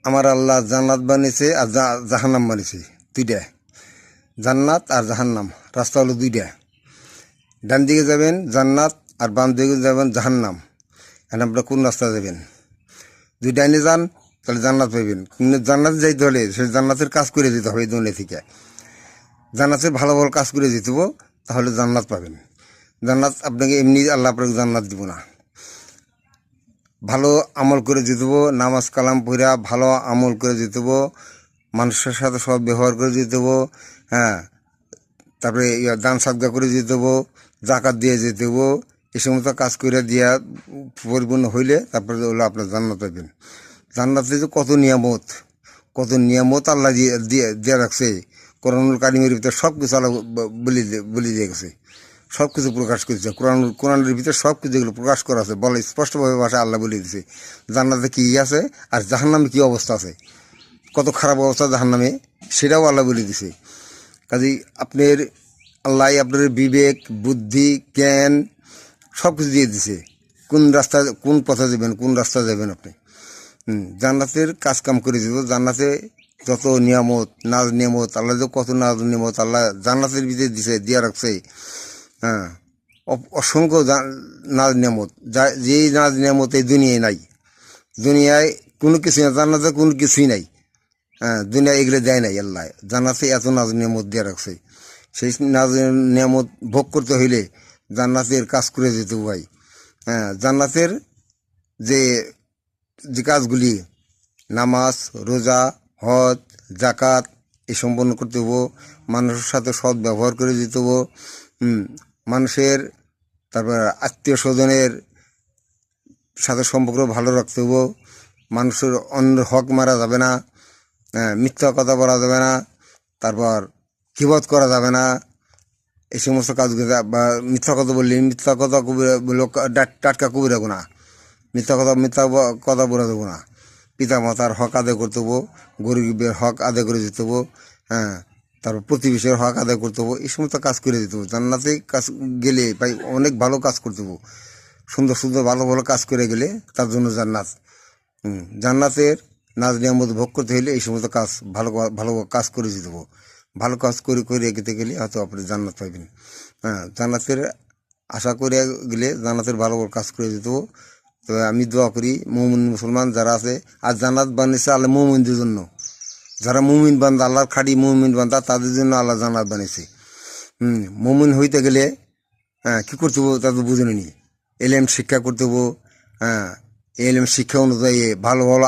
আমার আল্লাহ জান্নাত বানিয়েছে আর জাহান্নাম বানিয়েছে দুইটা। জান্নাত আর জাহান্নাম রাস্তা হলো দুইটা। ডান দিকে যাবেন জান্নাত আর বাম দিকে যাবেন জাহান্নাম। এখন আপনারা কোন রাস্তা যাবেন? যদি ডাইনে যান তাহলে জান্নাত পাইবেন, কিন্তু জান্নাতে যাইতে হলে সে জান্নাতের কাজ করে দিতে হবে। এই দুনিয়া থেকে জান্নাতের ভালো ভালো কাজ করে দিতে হবে, তাহলে জান্নাত পাবেন। জান্নাত আপনাকে এমনি আল্লাহ আপনাকে জান্নাত দিব না। ভালো আমল করে দিতে হবে, নামাজ কালাম পড়া ভালো আমল করে দিতে হবে, মানুষের সাথে সব ব্যবহার করে দিতে হবে। হ্যাঁ, তারপরে দান সাদকা করে দিতে হবে, জাকাত দিয়ে যেতে হবে। এই সমস্ত কাজ করে দিয়া পরিপূর্ণ হইলে তারপরে হলো আপনার জান্নাত পাবেন। জান্নাতে যে কত নিয়ামত আল্লাহ দিয়ে রাখছে। কোরআনুল কারিমের ভিতরে সব কিছু আল্লাহ বলে দিয়ে গেছে, সব কিছু প্রকাশ করেছে। কোরআনের ভিতরে সব কিছু যেগুলো প্রকাশ করা আছে বলে স্পষ্টভাবে ভাষায় আল্লাহ বলে দিছে জান্নাতে কী আছে আর জাহান্নামে কী অবস্থা আছে, কত খারাপ অবস্থা জাহান্নামে, সেটাও আল্লাহ বলে দিছে। কাজেই আল্লাহ আপনার বিবেক বুদ্ধি জ্ঞান সব কিছু দিয়ে দিছে, কোন পথে যাবেন, কোন রাস্তা যাবেন আপনি। জান্নাতের কাজ কাম করে দিব। জান্নাতে যত নিয়ামত নাজ নিয়ামত আল্লাহ যে কত নাজ নিয়ামত আল্লাহ জান্নাতের ভিতরে দিয়ে রাখছে। হ্যাঁ, অসংখ্য নাজ নিয়ামত, যেই নাজ নিয়ামত এই দুনিয়ায় নাই। দুনিয়ায় কোনো কিছুই না, জান্নাতে কোনো কিছুই নাই। হ্যাঁ, দুনিয়া এগুলো দেয় নাই আল্লাহ। জান্নাতে এত নাজ নিয়ামত দিয়ে রাখছে। সেই নাজ নিয়ামত ভোগ করতে হইলে জান্নাতের কাজ করে যেতে ভাই। হ্যাঁ, জান্নাতের যে যে কাজগুলি নামাজ রোজা হজ জাকাত এই সম্পন্ন করতে হবো, মানুষের সাথে সৎ ব্যবহার করে দিতে হবো। মানুষের তারপর আত্মীয় স্বজনের সাথে সম্পর্ক ভালো রাখতে হবো। মানুষের অন্য হক মারা যাবে না, মিথ্যা কথা বলা যাবে না, তারপর কিবত করা যাবে না। এই সমস্ত কাজগুলো বা মিথ্যা কথা বললে মিথ্যা কথা টাটকা কবিরা গুনাহ। মিথ্যা কথা বলে দেবো না। পিতা মাতার হক আদায় করতে হবো, গরিবের হক আদায় করে দিতে হবো। হ্যাঁ, তারপর প্রতিবেশীর হক আদায় করতে হবো। এই সমস্ত কাজ করে দিতে হবো। জান্নাতে কাজ গেলে ভাই অনেক ভালো কাজ করতে হবো। সুন্দর সুন্দর ভালো ভালো কাজ করে গেলে তার জন্য জান্নাত। জান্নাতের নাজ নিয়ামত ভোগ করতে হলে এই সমস্ত কাজ ভালো কাজ করে দিতে হবো। ভালো কাজ করে এগোতে গেলে হয়তো আপনি জান্নাত পাইবেন। হ্যাঁ, জান্নাতের আশা করে গেলে জান্নাতের ভালো কাজ করে দিতে হবো। তো আমি দোয়া করি মুমিন মুসলমান যারা আছে, আর জান্নাত বানিয়েছে আল্লাহ মুমিনদের জন্য। যারা মুমিন বান্দা, আল্লাহর খাঁটি মুমিন বান্দা, তাদের জন্য আল্লাহ জান্নাত বানিয়েছে। মুমিন হইতে গেলে হ্যাঁ কী করতে হবো তা তো বুঝে নি। এলেম শিক্ষা করতে হবো। হ্যাঁ, এলেম শিক্ষা অনুযায়ী ভালো ভালো